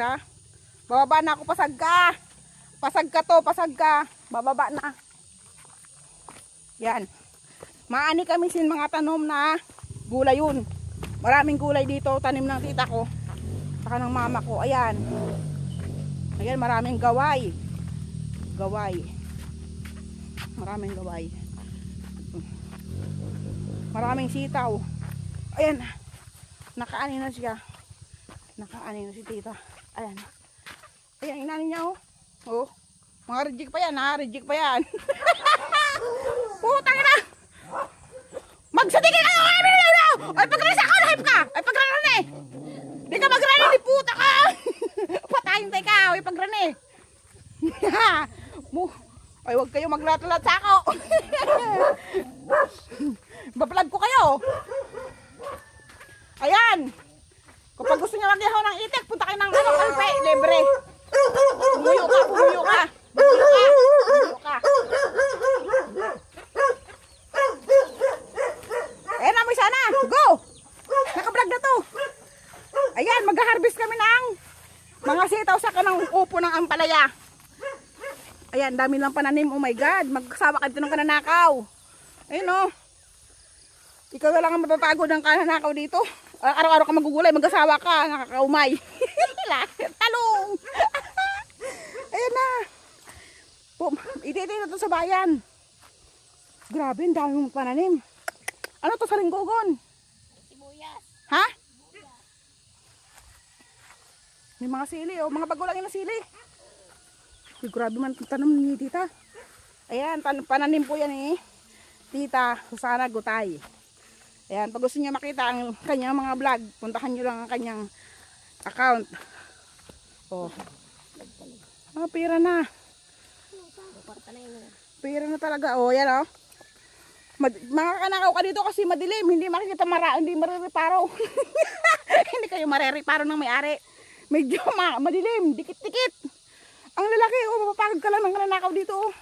ha. Bababa na ako, pasag ka. Pasag ka to, pasag ka. Bababa na. Yan. Maani kami sin mga tanom na gulay yun. Maraming gulay dito, tanim ng tita ko. Saka ng mama ko. Ayan. Ayan, maraming gaway. Gaway. Maraming gaway. Maraming sitaw. Ayan. Nakaani na siya. Nakaani na si tita. Ayan. Ayan, inani niya oh. Oh. Mga reject pa yan ha. Reject pa yan. Putang na. Magsatigil ka. Ay, pagrasa ka. Hype ka. Ay, pagrana eh. Di ka magrana. Di puta ka. Patayin tayo ka. Ay, pagrana eh. Ay, huwag kayo maglat-lat sa ako. Bablog ko kayo. Ayan. Kapag gusto niya magyahaw ng itik, punta kayo ng kalpe. Libre. Pumuyo ka. Pumuyo ka. Pumuyo ka. Pumuyo ka. Ayan na, may sana. Go. Nakablog na to. Ayan, mag-harvest kami ng mga sitaw sa kanang upo ng ampalaya. Ayan, dami lang pananim. Oh my God. Magkasawa ka dito ng kananakaw. Ayun oh. Ikaw na lang ang mapapagod ng kananakaw dito. Araw-araw ka magugulay, mag-asawa ka, nakakaumay. Talong! Ayan na. Iti-iti na ito sa bayan. Grabe, ang dami mong pananim. Ano to sa ringgogon? Sibuyas. Ha? May mga sili, oh. Mga bago lang yung sili. Uy, grabe man tanong ni tita. Ayan, pananim po yan eh. Tita, Susana Gutay. Ayan, pag gusto niyo makita ang kanyang mga vlog, puntahan niyo lang ang kanyang account. Oh. Ah, pira na. Pira na talaga. Oh, yan oh. Makakanakaw ka dito kasi madilim. Hindi makikita hindi marireparo. Hindi kayo marireparo ng may-ari. Medyo madilim. Dikit-dikit. Ang lalaki, oh, mapapagod ka lang ng kananakaw dito. Oh.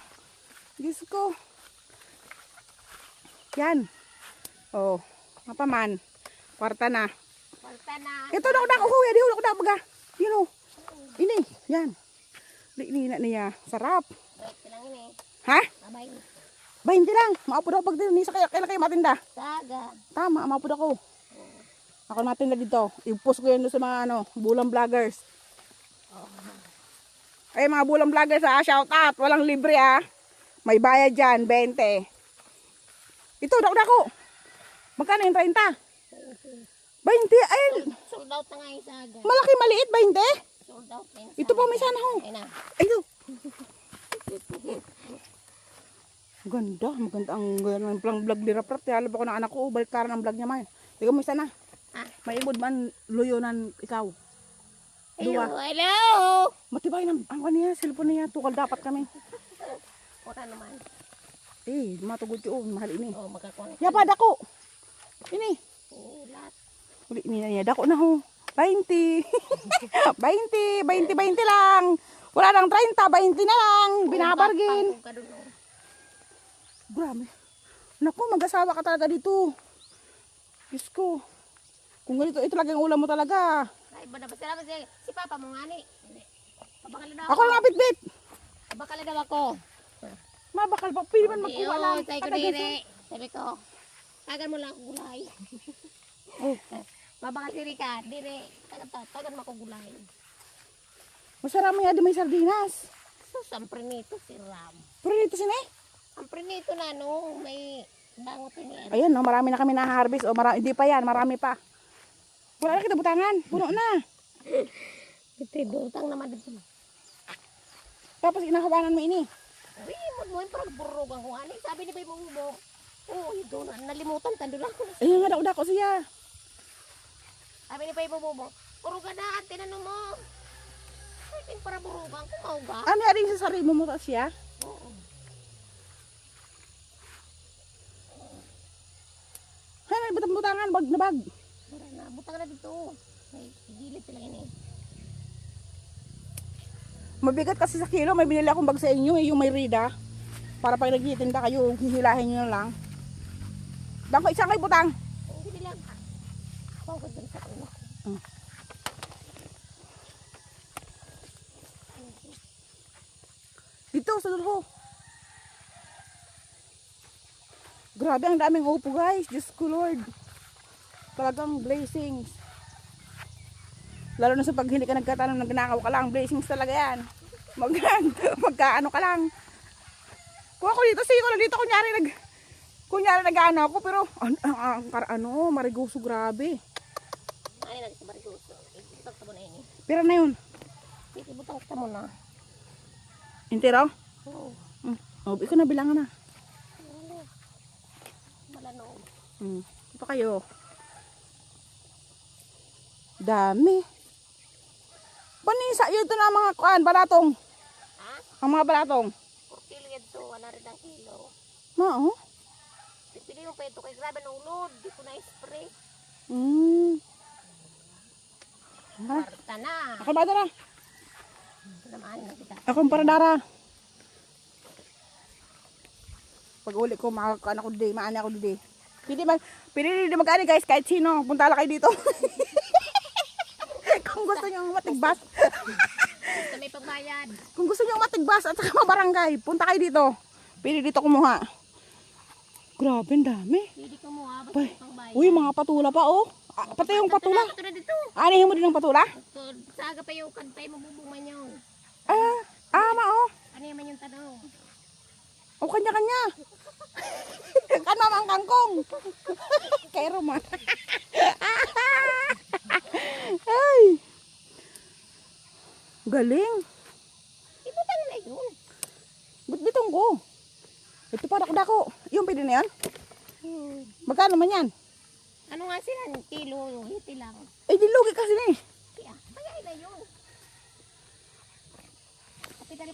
Diyos ko. Yan. Oh. Mapaman. Kwarta na. Kwarta na. Ito na ako kuya, di ko na baga. Yun oh. Ini, yan. Ini na niya. Sarap. Wait lang ini. Ha? Abay. 20 lang. Maupod ako pag dinisa kayo. Kailan kayo matinda? Saga. Tama, maupod ako. Ako matinda dito. I-post ko yan sa mga bulang vloggers. Ay mga bulang vloggers ha, shout out. Walang libre ha. May bayad dyan, 20. Ito, dako. Magkano yung 30? 20. Ay, Sold out na nga yung saga. malaki, maliit, 20. Sold out na yung saga. Ito pa, may sana ho. Ayun na. Ayun. Maganda ang vlog ni Raprat. Halap ako ng anak ko, balik karan ang vlog niya man. Tiga mo isa na. May ibod man, luyonan ikaw. Dua. Hello. Matibay na, ang kaniya, cellphone niya, tukal dapat kami. Ora naman. Eh, matugod yun, mahal ini. Oh, magkakuha. Yapa, dako. Ini. Lahat. Uli niya, dako na ho. 20. 20 lang. Wala nang 30, 20 na lang. Binabargin. Grabe. Naku, mag-asawa ka talaga dito. Diyos ko. Kung ganito, ito lang ang ulam mo talaga. Ay, ba na ba sila si Papa mo nga ni? Abakala daw Ako lang bit-bit. Abakala daw ako. Mabakal pa. Pili man magkuha lang. Sabi ko dire. Sabi ko, tagan mo lang ako gulay. Oh. Mabakal si Rika, dire. Tagan mo ako gulay. Masarap mo yan, may sardinas. So, sampre nito si Ram. Pero dito sinay. Sampre nito na, no, may bangot niya. Ayan, no, marami na kami na-harvest. O, hindi pa yan, marami pa. Wala na kita butangan. Puno na. Ito, butang naman dito. Tapos inakawanan mo ini. Uy, mo yung parang burog ang kuhanin. Sabi ni Bay Mumubo. Oh, ito na. Nalimutan. Tando lang ko na. Ayun nga, dako siya. Sabi ni Bay Mumubo. Burugan na. Tinanong mo. Ito yung parang burugan. Kumaw ba? Ano yan sa sarili mo siya? Oo. Hay, butang-butangan. Bag na bag. Mara na. Butang na dito. May gilid sila yun eh. Mabigat kasi sa kilo. May binili akong bag sa inyo. Yung may rida. Para pag nagtitinda kayo, hihilahin nyo na lang. Dangko, isang kay butang. Hindi lang. Pagod din sa ulo. sa dulo. Grabe, ang daming upo guys. Diyos ko Lord. Talagang blessings. Lalo na sa pag hindi ka nagkatanom ng ginakaw ka lang. Blessings talaga yan. Magkaano ka lang. Kung ako dito, sige ko lang dito. Kunyari nag-ano ako. Pero, marigoso, grabe. Ay, nagsabarigusto. Ibutang ka mo na ini. Pero na yun. Ibutang ka mo na. Intero? Oo. Ikaw na bilangan na. Malanog. Ito kayo. Dami. Panisa yun ito na mga balatong. Ha? Ang mga balatong. 4 kilo yan to. Wala rin ang kilo. Oo. Pili mo pa ito kay grabe ng ulod. Di ko na-spray. Marta na. Ako ba na? Namaan na kita. Akong paradara. Pag uli ko, makakaano ko today, maani ako today. Pwede mag-ani guys, kahit sino. Punta lang kayo dito. Kung gusto nyo matigbas. Basta may pagbayad. Kung gusto nyo matigbas at saka mabarangay, punta kayo dito. Pwede dito kumuha. Grabe, ang dami. Pwede ka mo ha. Basta Bay. may pagbayad. Uy, mga patula pa oh. Pati yung patula. Ito na dito. Anihin mo din ng patula? Ito, saga pa yung kantay mabubungan yun. Ma oh. Ano naman yung tanong? O kanya-kanya. Kan mama ang kangkong. Kay Roma. Ay. Galing. Ibutang na yun. Bitbitong ko. Ito pa dako-dako. Yung pwede na yan? Magkano man yan? Ano nga sila? Kilo, hiti lang. Eh, di lugi kasi ni. Kaya, bagay na yun.